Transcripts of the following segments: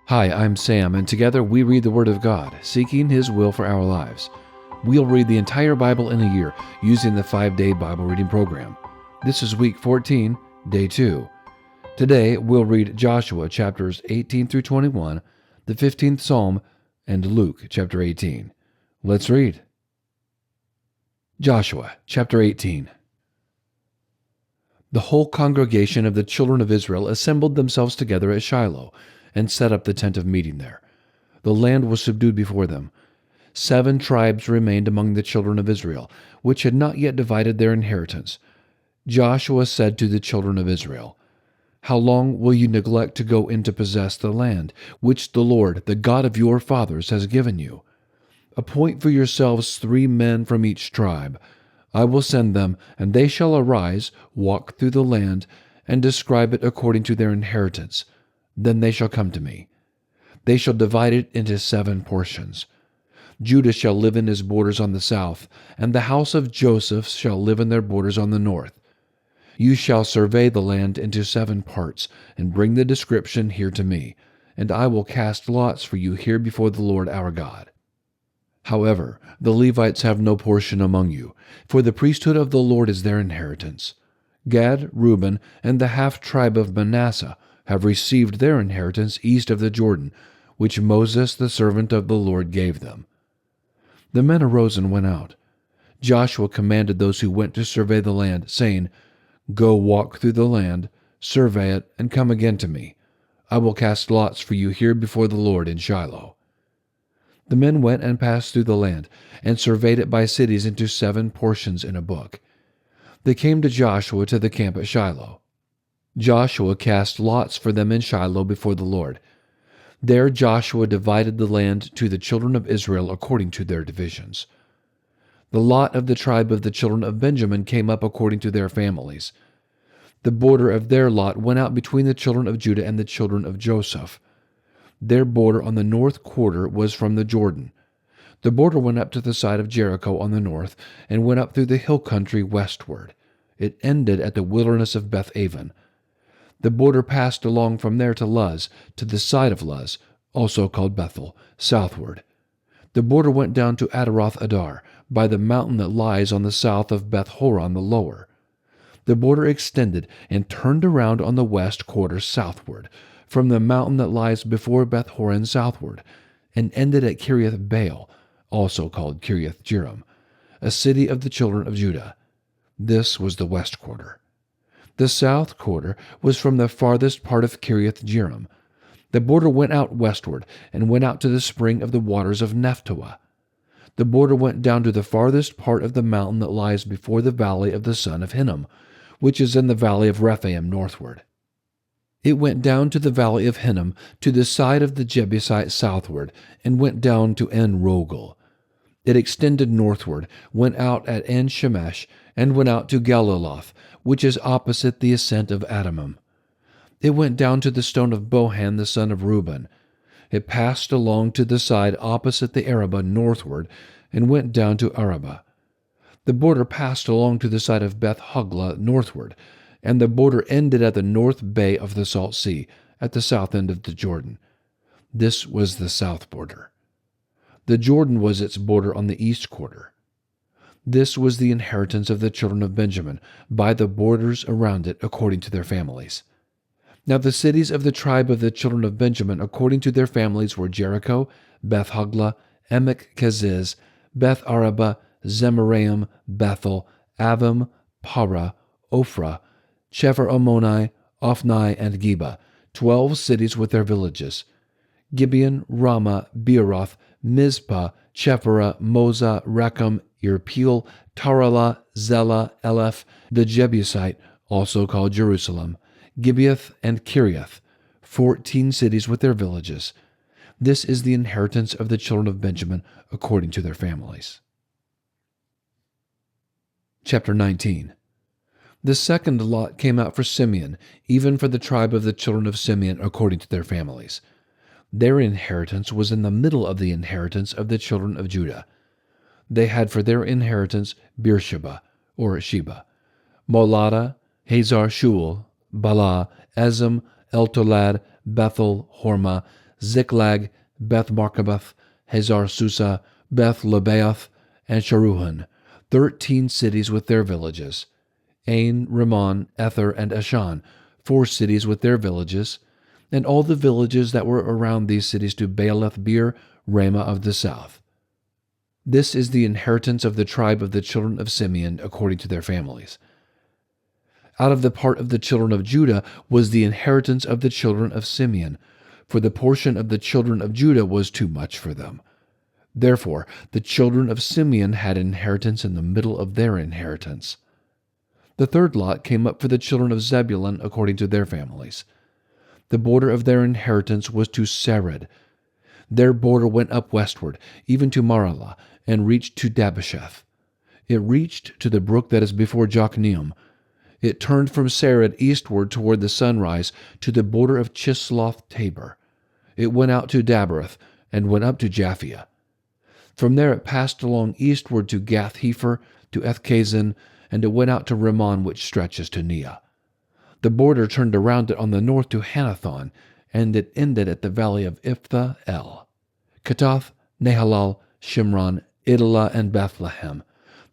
Hi, I'm Sam, and together we read the Word of God, seeking His will for our lives. We'll read the entire Bible in a year using the 5-day Bible reading program. This is week 14, day 2. Today we'll read Joshua chapters 18 through 21, the 15th Psalm, and Luke chapter 18. Let's read. Joshua chapter 18. The whole congregation of the children of Israel assembled themselves together at Shiloh, and set up the tent of meeting there. The land was subdued before them. 7 tribes remained among the children of Israel, which had not yet divided their inheritance. Joshua said to the children of Israel, "How long will you neglect to go in to possess the land, which the Lord, the God of your fathers, has given you? Appoint for yourselves 3 men from each tribe. I will send them, and they shall arise, walk through the land, and describe it according to their inheritance. Then they shall come to me. They shall divide it into 7 portions. Judah shall live in his borders on the south, and the house of Joseph shall live in their borders on the north. You shall survey the land into 7 parts, and bring the description here to me, and I will cast lots for you here before the Lord our God. However, the Levites have no portion among you, for the priesthood of the Lord is their inheritance. Gad, Reuben, and the half-tribe of Manasseh have received their inheritance east of the Jordan, which Moses the servant of the Lord gave them." The men arose and went out. Joshua commanded those who went to survey the land, saying, "Go walk through the land, survey it, and come again to me. I will cast lots for you here before the Lord in Shiloh." The men went and passed through the land, and surveyed it by cities into 7 portions in a book. They came to Joshua to the camp at Shiloh. Joshua cast lots for them in Shiloh before the Lord. There Joshua divided the land to the children of Israel according to their divisions. The lot of the tribe of the children of Benjamin came up according to their families. The border of their lot went out between the children of Judah and the children of Joseph. Their border on the north quarter was from the Jordan. The border went up to the side of Jericho on the north, and went up through the hill country westward. It ended at the wilderness of Beth-aven. The border passed along from there to Luz, to the side of Luz, also called Bethel, southward. The border went down to Adaroth-adar, by the mountain that lies on the south of Beth-horon the lower. The border extended and turned around on the west quarter southward, from the mountain that lies before Beth-horon southward, and ended at Kiriath-baal, also called Kiriath-jearim, a city of the children of Judah. This was the west quarter. The south quarter was from the farthest part of Kiriath-jearim. The border went out westward, and went out to the spring of the waters of Nephtoah. The border went down to the farthest part of the mountain that lies before the valley of the son of Hinnom, which is in the valley of Rephaim northward. It went down to the valley of Hinnom, to the side of the Jebusite southward, and went down to En-rogel. It extended northward, went out at En-shemesh, and went out to Galiloth, which is opposite the ascent of Adamim. It went down to the stone of Bohan the son of Reuben. It passed along to the side opposite the Arabah northward, and went down to Arabah. The border passed along to the side of Beth-hoglah northward, and the border ended at the north bay of the Salt Sea, at the south end of the Jordan. This was the south border. The Jordan was its border on the east quarter. This was the inheritance of the children of Benjamin, by the borders around it according to their families. Now the cities of the tribe of the children of Benjamin according to their families were Jericho, Beth-hoglah, Emek-keziz, Beth-arabah, Zemaraim, Bethel, Avim, Parah, Ophrah, Chephar-ammoni, Ophni, and Geba, 12 cities with their villages. Gibeon, Ramah, Beeroth, Mizpah, Chephirah, Moza, Rechem, Irpeel, Taralah, Zelah, Eleph, the Jebusite, also called Jerusalem, Gibeath, and Kiriath, 14 cities with their villages. This is the inheritance of the children of Benjamin according to their families. Chapter 19. The second lot came out for Simeon, even for the tribe of the children of Simeon according to their families. Their inheritance was in the middle of the inheritance of the children of Judah. They had for their inheritance Beersheba, or Sheba, Molada, Hazar Shual, Bala, Ezem, Eltolad, Bethel, Hormah, Ziklag, Beth Markaboth, Hazar Susa, Beth Lebaoth, and Sharuhan, 13 cities with their villages. Ain, Rimmon, Ether, and Ashan, 4 cities with their villages, and all the villages that were around these cities to Baalath Beer, Ramah of the south. This is the inheritance of the tribe of the children of Simeon according to their families. Out of the part of the children of Judah was the inheritance of the children of Simeon, for the portion of the children of Judah was too much for them. Therefore, the children of Simeon had inheritance in the middle of their inheritance. The third lot came up for the children of Zebulun according to their families. The border of their inheritance was to Sered. Their border went up westward, even to Maralah, and reached to Dabbesheth. It reached to the brook that is before Jokneam. It turned from Sered eastward toward the sunrise to the border of Chisloth Tabor. It went out to Daberath, and went up to Japhia. From there it passed along eastward to Gath-Hepher, to Ethkazin, and it went out to Rimmon, which stretches to Neah. The border turned around it on the north to Hanathon, and it ended at the valley of Iphthah El. Katath, Nahalal, Shimron, Idalah, and Bethlehem,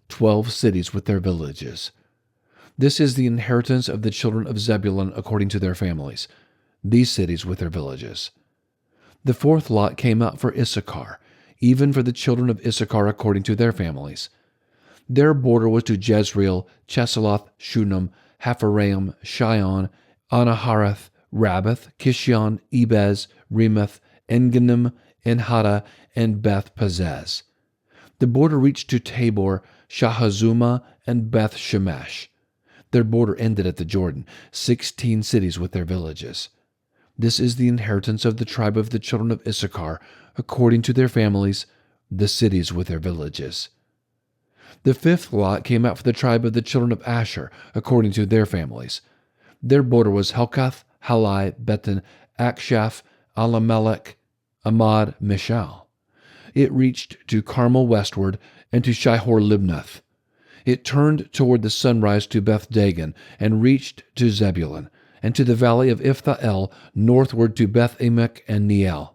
12 cities with their villages. This is the inheritance of the children of Zebulun according to their families, these cities with their villages. The fourth lot came out for Issachar, even for the children of Issachar according to their families. Their border was to Jezreel, Chesulloth, Shunem, Hapharaim, Shion, Anaharath, Rabbath, Kishion, Ebez, Remoth, Enganim, Enhada, and Beth Pazez. The border reached to Tabor, Shahazuma, and Beth Shemesh. Their border ended at the Jordan, 16 cities with their villages. This is the inheritance of the tribe of the children of Issachar, according to their families, the cities with their villages. The fifth lot came out for the tribe of the children of Asher, according to their families. Their border was Helkath, Halai, Betan, Akshaph, Alamelech, Amad, Mishal. It reached to Carmel westward, and to Shihor-Libnath. It turned toward the sunrise to Beth Dagon, and reached to Zebulun, and to the valley of Iphthah El, northward to Beth Emek and Neiel.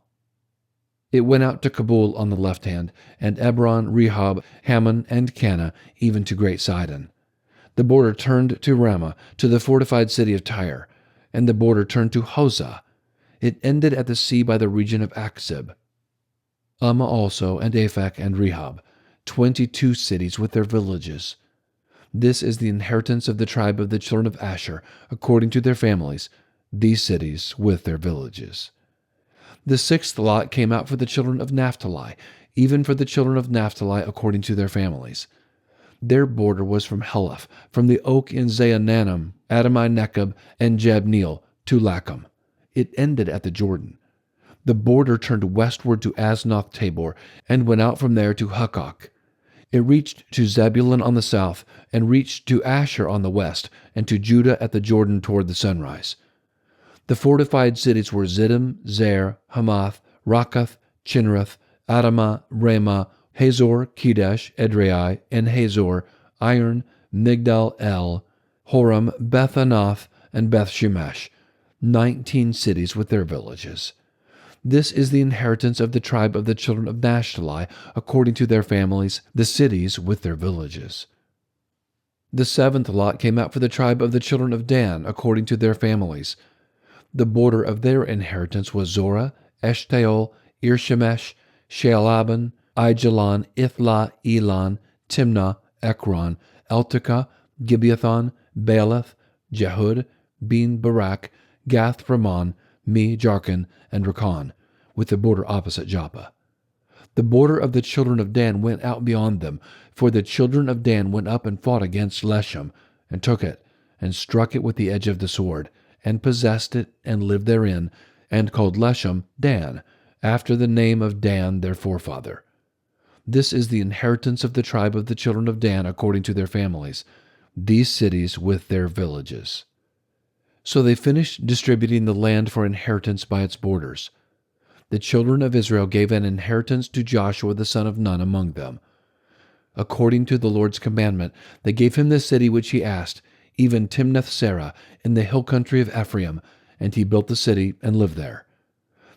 It went out to Kabul on the left hand, and Ebron, Rehob, Hammon, and Cana, even to Great Sidon. The border turned to Ramah, to the fortified city of Tyre, and the border turned to Hosah. It ended at the sea by the region of Akzib. Ummah also, and Aphek, and Rehob, 22 cities with their villages. This is the inheritance of the tribe of the children of Asher, according to their families, these cities with their villages. The sixth lot came out for the children of Naphtali, even for the children of Naphtali according to their families. Their border was from Heleph, from the oak in Zaanannim, Adami-Nekeb, and Jabneel, to Lacham. It ended at the Jordan. The border turned westward to Aznoth Tabor, and went out from there to Hukkok. It reached to Zebulun on the south, and reached to Asher on the west, and to Judah at the Jordan toward the sunrise. The fortified cities were Ziddim, Zer, Hamath, Rakath, Chinnereth, Adamah, Ramah, Hazor, Kedesh, Edrei, and Hazor, Iron, Migdal El, Horam, Beth-Anath, and Beth-Shemesh, 19 cities with their villages. This is the inheritance of the tribe of the children of Naphtali, according to their families, the cities with their villages. The seventh lot came out for the tribe of the children of Dan, according to their families. The border of their inheritance was Zorah, Eshtaol, Irshemesh, Shealaban, Aijalon, Ithla, Elon, Timnah, Ekron, Eltekah, Gibeathon, Baalath, Jehud, Ben Barak, Gath Ramon, Me, Jarkin, and Rakan, with the border opposite Joppa. The border of the children of Dan went out beyond them, for the children of Dan went up and fought against Leshem, and took it, and struck it with the edge of the sword, and possessed it, and lived therein, and called Leshem Dan, after the name of Dan their forefather. This is the inheritance of the tribe of the children of Dan according to their families, these cities with their villages. So they finished distributing the land for inheritance by its borders. The children of Israel gave an inheritance to Joshua the son of Nun among them. According to the Lord's commandment, they gave him the city which he asked, even Timnath-Serah, in the hill country of Ephraim, and he built the city and lived there.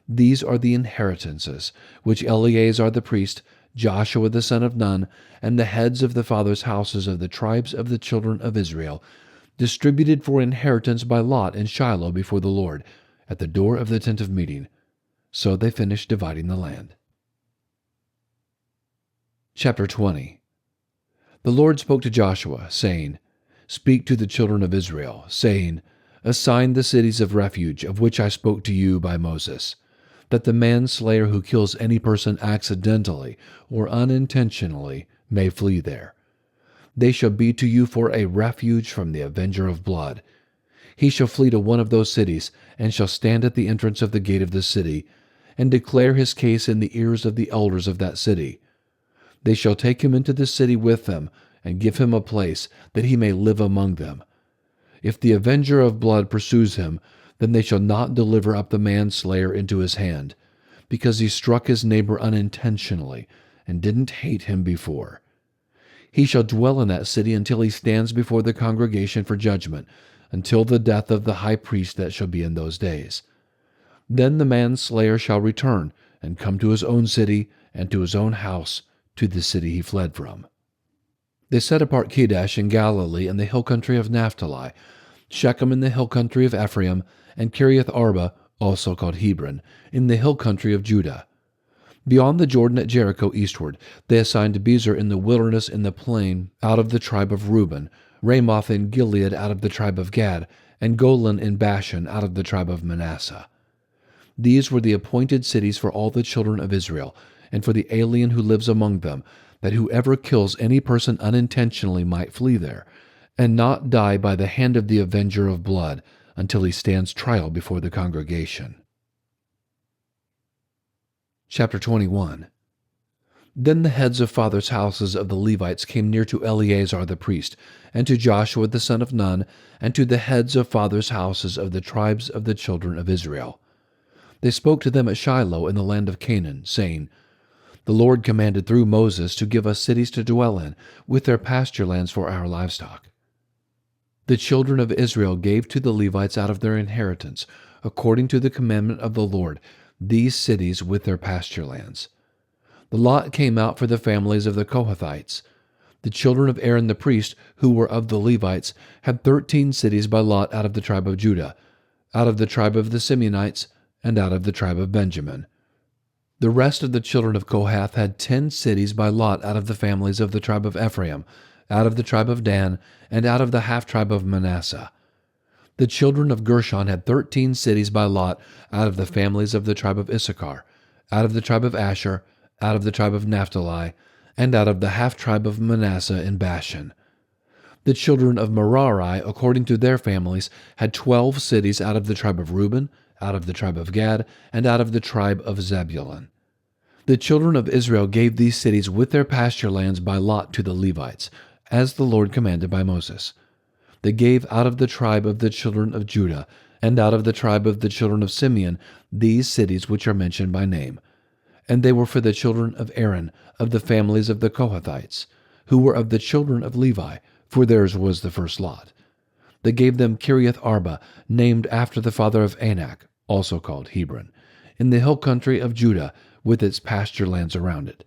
These are the inheritances, which Eleazar the priest, Joshua the son of Nun, and the heads of the fathers' houses of the tribes of the children of Israel distributed for inheritance by lot in Shiloh before the Lord, at the door of the tent of meeting. So they finished dividing the land. Chapter 20. The Lord spoke to Joshua, saying, Speak to the children of Israel, saying, Assign the cities of refuge of which I spoke to you by Moses, that the manslayer who kills any person accidentally or unintentionally may flee there. They shall be to you for a refuge from the avenger of blood. He shall flee to one of those cities, and shall stand at the entrance of the gate of the city, and declare his case in the ears of the elders of that city. They shall take him into the city with them, and give him a place, that he may live among them. If the avenger of blood pursues him, then they shall not deliver up the manslayer into his hand, because he struck his neighbor unintentionally, and didn't hate him before. He shall dwell in that city until he stands before the congregation for judgment, until the death of the high priest that shall be in those days. Then the manslayer shall return, and come to his own city, and to his own house, to the city he fled from. They set apart Kedesh in Galilee in the hill country of Naphtali, Shechem in the hill country of Ephraim, and Kiriath Arba, also called Hebron, in the hill country of Judah. Beyond the Jordan at Jericho eastward, they assigned Bezer in the wilderness in the plain out of the tribe of Reuben, Ramoth in Gilead out of the tribe of Gad, and Golan in Bashan out of the tribe of Manasseh. These were the appointed cities for all the children of Israel, and for the alien who lives among them, that whoever kills any person unintentionally might flee there, and not die by the hand of the avenger of blood, until he stands trial before the congregation. Chapter 21. Then the heads of fathers' houses of the Levites came near to Eleazar the priest, and to Joshua the son of Nun, and to the heads of fathers' houses of the tribes of the children of Israel. They spoke to them at Shiloh in the land of Canaan, saying, The Lord commanded through Moses to give us cities to dwell in, with their pasture lands for our livestock. The children of Israel gave to the Levites out of their inheritance, according to the commandment of the Lord, these cities with their pasture lands. The lot came out for the families of the Kohathites. The children of Aaron the priest, who were of the Levites, had 13 cities by lot out of the tribe of Judah, out of the tribe of the Simeonites, and out of the tribe of Benjamin. The rest of the children of Kohath had 10 cities by lot out of the families of the tribe of Ephraim, out of the tribe of Dan, and out of the half-tribe of Manasseh. The children of Gershon had 13 cities by lot out of the families of the tribe of Issachar, out of the tribe of Asher, out of the tribe of Naphtali, and out of the half-tribe of Manasseh in Bashan. The children of Merari, according to their families, had 12 cities out of the tribe of Reuben, out of the tribe of Gad, and out of the tribe of Zebulun. The children of Israel gave these cities with their pasture lands by lot to the Levites, as the Lord commanded by Moses. They gave out of the tribe of the children of Judah, and out of the tribe of the children of Simeon, these cities which are mentioned by name. And they were for the children of Aaron, of the families of the Kohathites, who were of the children of Levi, for theirs was the first lot. They gave them Kiriath Arba, named after the father of Anak, also called Hebron, in the hill country of Judah, with its pasture lands around it.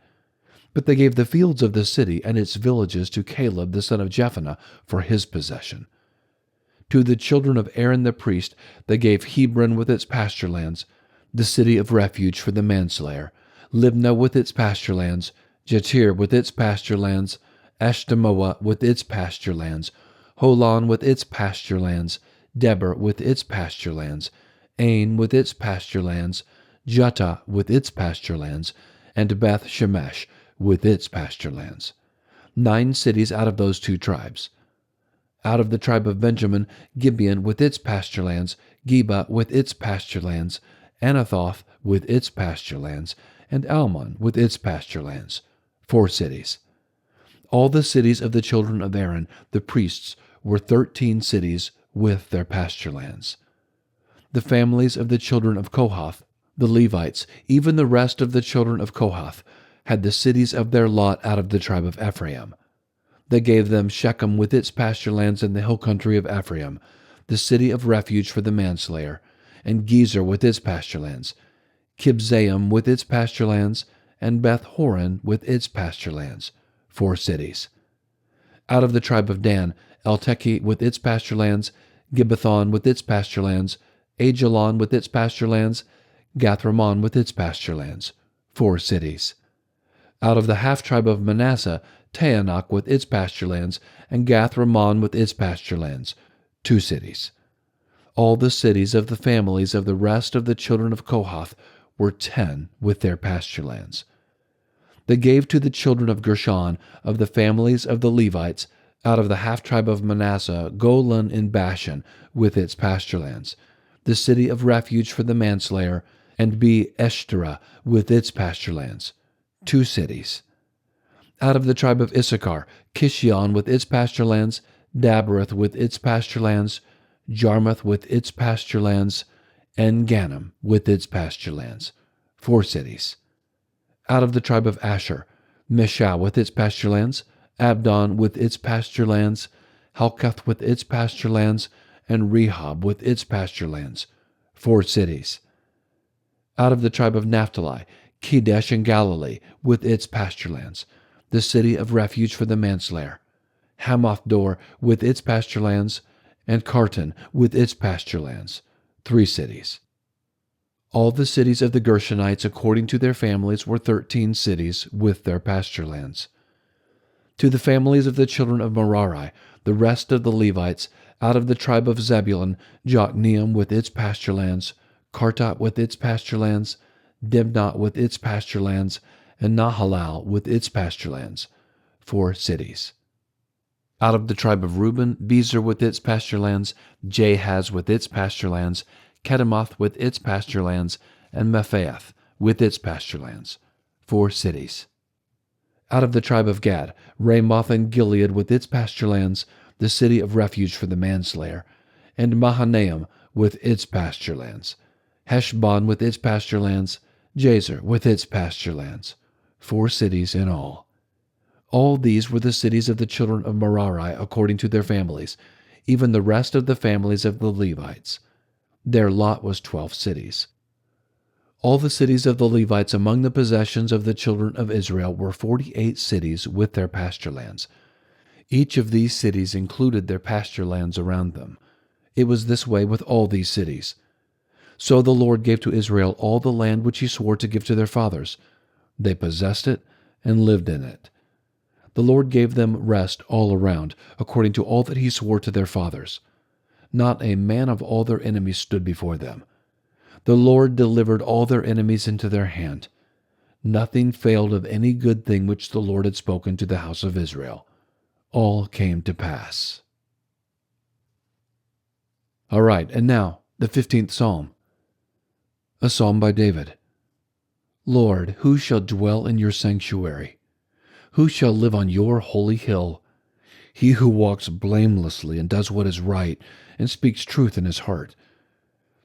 But they gave the fields of the city and its villages to Caleb the son of Jephunneh for his possession. To the children of Aaron the priest they gave Hebron with its pasture lands, the city of refuge for the manslayer, Libnah with its pasture lands, Jatir with its pasture lands, Eshtemoa with its pasture lands, Holon with its pasture lands, Debir with its pasture lands, Ain with its pasture lands, Juttah with its pasture lands, and Beth Shemesh with its pasture lands. 9 cities out of those 2 tribes. Out of the tribe of Benjamin, Gibeon with its pasture lands, Geba with its pasture lands, Anathoth with its pasture lands, and Almon with its pasture lands. 4 cities. All the cities of the children of Aaron, the priests, were 13 cities with their pasture lands. The families of the children of Kohath, the Levites, even the rest of the children of Kohath, had the cities of their lot out of the tribe of Ephraim. They gave them Shechem with its pasture lands in the hill country of Ephraim, the city of refuge for the manslayer, and Gezer with its pasture lands, Kibzaim with its pasturelands, and Beth Horon with its pasturelands, 4 cities. Out of the tribe of Dan, Eltekeh with its pasturelands, Gibbethon with its pasturelands, Ajalon with its pasturelands, Gathramon with its pasturelands, 4 cities. Out of the half-tribe of Manasseh, Taanach with its pasturelands, and Gathramon with its pasturelands, 2 cities. All the cities of the families of the rest of the children of Kohath were 10 with their pasturelands. They gave to the children of Gershon of the families of the Levites, out of the half-tribe of Manasseh, Golan in Bashan with its pasturelands, the city of refuge for the manslayer, and Be-Eshtera with its pasturelands, 2 cities. Out of the tribe of Issachar, Kishion with its pasturelands, Daberath with its pasturelands, Jarmuth with its pasturelands, and Ganim with its pasturelands, 4 cities. Out of the tribe of Asher, Meshah with its pasturelands, Abdon with its pasturelands, Halkath with its pasturelands, and Rehob with its pasturelands, 4 cities. Out of the tribe of Naphtali, Kedesh in Galilee with its pasturelands, the city of refuge for the manslayer, Hamath-dor with its pasturelands, and Kartan with its pasturelands, 3 cities. All the cities of the Gershonites according to their families were 13 cities with their pasturelands. To the families of the children of Merari, the rest of the Levites, out of the tribe of Zebulun, Jokneam with its pasturelands, Kartat with its pasturelands, Dibnah with its pasturelands, and Nahalal with its pasturelands, 4 cities. Out of the tribe of Reuben, Bezer with its pasturelands, Jahaz with its pasturelands, Kedemoth with its pasturelands, and Mephaath with its pasturelands, 4 cities. Out of the tribe of Gad, Ramoth and Gilead with its pasturelands, the city of refuge for the manslayer, and Mahanaim with its pasturelands, Heshbon with its pasturelands, Jazer with its pasturelands, 4 cities in all. All these were the cities of the children of Merari according to their families, even the rest of the families of the Levites. Their lot was 12 cities. All the cities of the Levites among the possessions of the children of Israel were 48 cities with their pasturelands. Each of these cities included their pasturelands around them. It was this way with all these cities. So the Lord gave to Israel all the land which he swore to give to their fathers. They possessed it and lived in it. The Lord gave them rest all around, according to all that he swore to their fathers. Not a man of all their enemies stood before them. The Lord delivered all their enemies into their hand. Nothing failed of any good thing which the Lord had spoken to the house of Israel. All came to pass. All right, and now the 15th Psalm. A psalm by David. Lord, who shall dwell in your sanctuary? Who shall live on your holy hill? He who walks blamelessly and does what is right and speaks truth in his heart.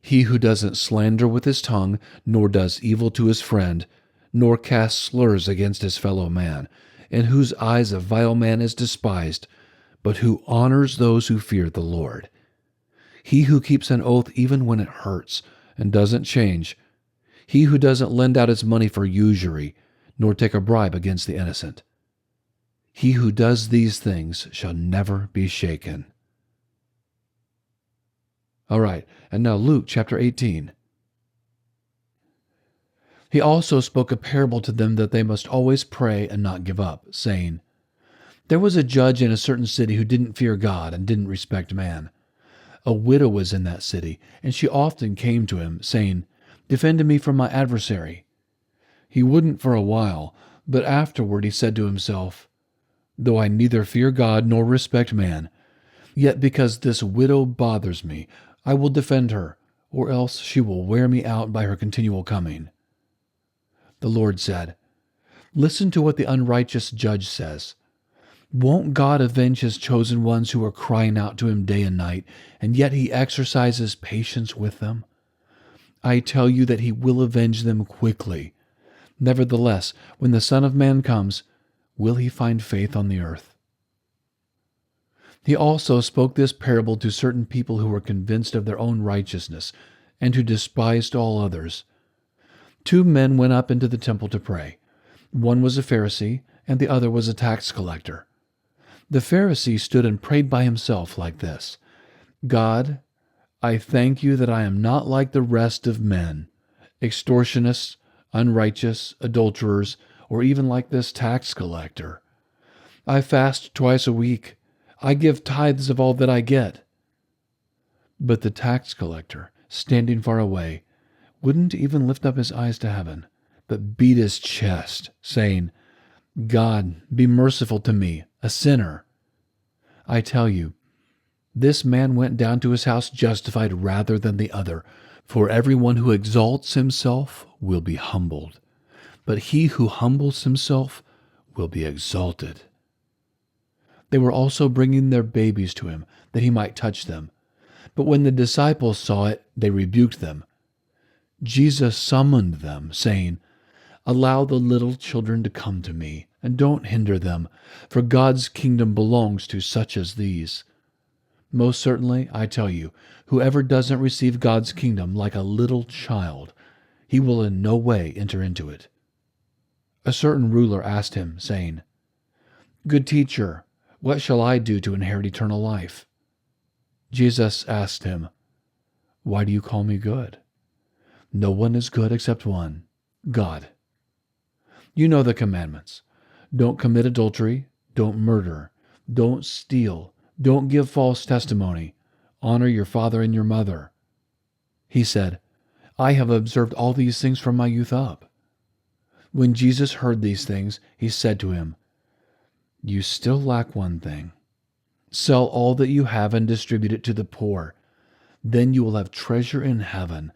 He who doesn't slander with his tongue, nor does evil to his friend, nor casts slurs against his fellow man, in whose eyes a vile man is despised, but who honors those who fear the Lord. He who keeps an oath even when it hurts and doesn't change. He who doesn't lend out his money for usury, nor take a bribe against the innocent. He who does these things shall never be shaken. All right, and now Luke chapter 18. He also spoke a parable to them that they must always pray and not give up, saying, There was a judge in a certain city who didn't fear God and didn't respect man. A widow was in that city, and she often came to him, saying, Defend me from my adversary. He wouldn't for a while, but afterward he said to himself, Though I neither fear God nor respect man, yet because this widow bothers me, I will defend her, or else she will wear me out by her continual coming. The Lord said, Listen to what the unrighteous judge says. Won't God avenge his chosen ones who are crying out to him day and night, and yet he exercises patience with them? I tell you that he will avenge them quickly. Nevertheless, when the Son of Man comes, will he find faith on the earth? He also spoke this parable to certain people who were convinced of their own righteousness and who despised all others. Two men went up into the temple to pray. One was a Pharisee, and the other was a tax collector. The Pharisee stood and prayed by himself like this: God, I thank you that I am not like the rest of men, extortionists, unrighteous, adulterers, or even like this tax collector. I fast twice a week. I give tithes of all that I get. But the tax collector, standing far away, wouldn't even lift up his eyes to heaven, but beat his chest, saying, God, be merciful to me, a sinner. I tell you, this man went down to his house justified rather than the other. For everyone who exalts himself will be humbled, but he who humbles himself will be exalted. They were also bringing their babies to him, that he might touch them. But when the disciples saw it, they rebuked them. Jesus summoned them, saying, Allow the little children to come to me, and don't hinder them, for God's kingdom belongs to such as these. Most certainly, I tell you, whoever doesn't receive God's kingdom like a little child, he will in no way enter into it. A certain ruler asked him, saying, Good teacher, what shall I do to inherit eternal life? Jesus asked him, Why do you call me good? No one is good except one, God. You know the commandments. Don't commit adultery, don't murder, don't steal, don't give false testimony, honor your father and your mother. He said, I have observed all these things from my youth up. When Jesus heard these things, he said to him, You still lack one thing. Sell all that you have and distribute it to the poor. Then you will have treasure in heaven.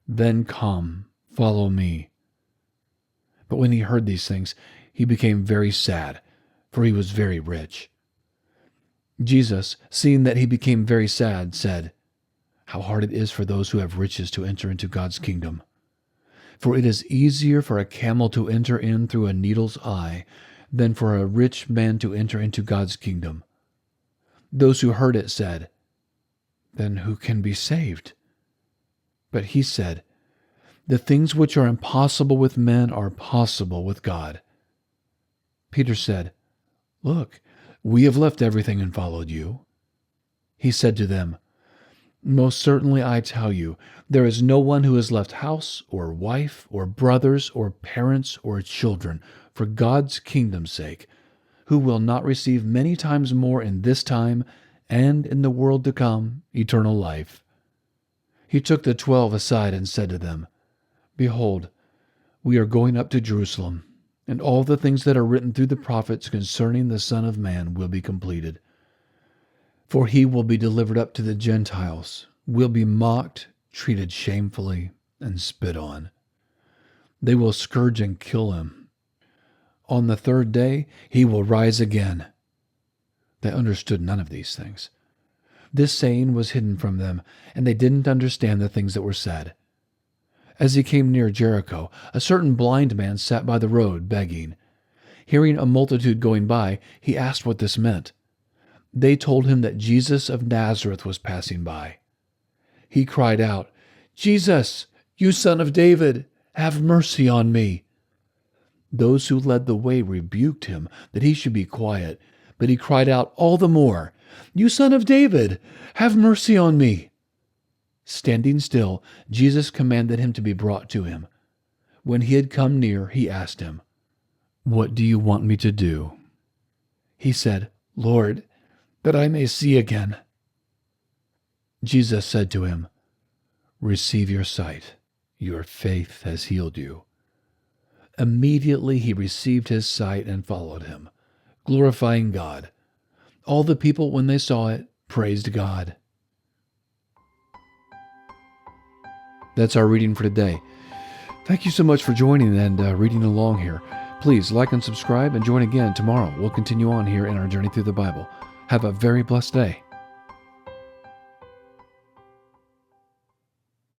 Then come, follow me. But when he heard these things, he became very sad, for he was very rich. Jesus, seeing that he became very sad, said, How hard it is for those who have riches to enter into God's kingdom. For it is easier for a camel to enter in through a needle's eye than for a rich man to enter into God's kingdom. Those who heard it said, Then who can be saved? But he said, The things which are impossible with men are possible with God. Peter said, Look, we have left everything and followed you. He said to them, Most certainly I tell you, there is no one who has left house or wife or brothers or parents or children for God's kingdom's sake, who will not receive many times more in this time and in the world to come eternal life. He took the 12 aside and said to them, Behold, we are going up to Jerusalem, and all the things that are written through the prophets concerning the Son of Man will be completed. For he will be delivered up to the Gentiles, will be mocked, treated shamefully, and spit on. They will scourge and kill him. On the third day he will rise again. They understood none of these things. This saying was hidden from them, and they didn't understand the things that were said. As he came near Jericho, a certain blind man sat by the road begging. Hearing a multitude going by, he asked what this meant. They told him that Jesus of Nazareth was passing by. He cried out, Jesus, you Son of David, have mercy on me. Those who led the way rebuked him that he should be quiet, but he cried out all the more, You Son of David, have mercy on me. Standing still, Jesus commanded him to be brought to him. When he had come near, he asked him, What do you want me to do? He said, Lord, that I may see again. Jesus said to him, Receive your sight. Your faith has healed you. Immediately he received his sight and followed him, glorifying God. All the people, when they saw it, praised God. That's our reading for today. Thank you so much for joining and reading along here. Please like and subscribe and join again tomorrow. We'll continue on here in our journey through the Bible. Have a very blessed day.